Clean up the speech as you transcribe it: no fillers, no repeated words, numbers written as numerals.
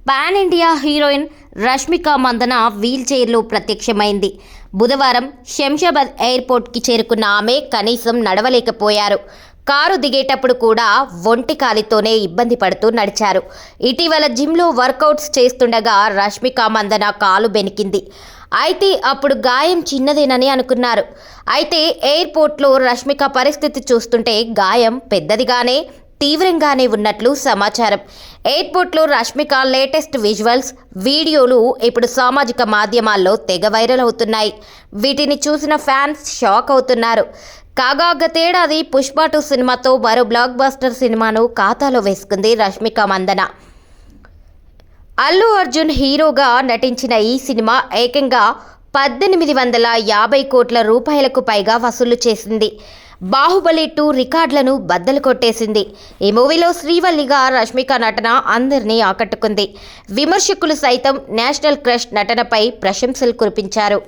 Pan India heroine Rashmika Mandanna wheel చైర్లో ప్రత్యక్షమైంది. బుధవారం శంషాబాద్ ఎయిర్పోర్ట్కి చేరుకున్న ఆమె కనీసం నడవలేకపోయారు. కారు దిగేటప్పుడు కూడా ఒంటి కాలితోనే ఇబ్బంది పడుతూ నడిచారు. ఇటీవల జిమ్లో వర్కౌట్స్ చేస్తుండగా రష్మిక మందన కాలు బెనికింది. అయితే అప్పుడు గాయం చిన్నదేనని అనుకున్నారు. అయితే ఎయిర్పోర్ట్లో రష్మిక పరిస్థితి చూస్తుంటే గాయం పెద్దదిగానే తీవ్రంగానే ఉన్నట్లు సమాచారం. ఎయిర్పోర్ట్లో రష్మిక లేటెస్ట్ విజువల్స్, వీడియోలు ఇప్పుడు సామాజిక మాధ్యమాల్లో తెగ వైరల్ అవుతున్నాయి. వీటిని చూసిన ఫ్యాన్స్ షాక్ అవుతున్నారు. కాగా గతేడాది పుష్ప 2 సినిమాతో మరో బ్లాక్ బస్టర్ సినిమాను ఖాతాలో వేసుకుంది రష్మిక మందన. అల్లు అర్జున్ హీరోగా నటించిన ఈ సినిమా ఏకంగా 1850 కోట్ల రూపాయలకు పైగా వసూలు చేసింది. బాహుబలి 2 రికార్డులను బద్దలు కొట్టేసింది. ఈ మూవీలో శ్రీవల్లిగా రష్మిక నటన అందరినీ ఆకట్టుకుంది. విమర్శకులు సైతం నేషనల్ క్రష్ నటనపై ప్రశంసలు కురిపించారు.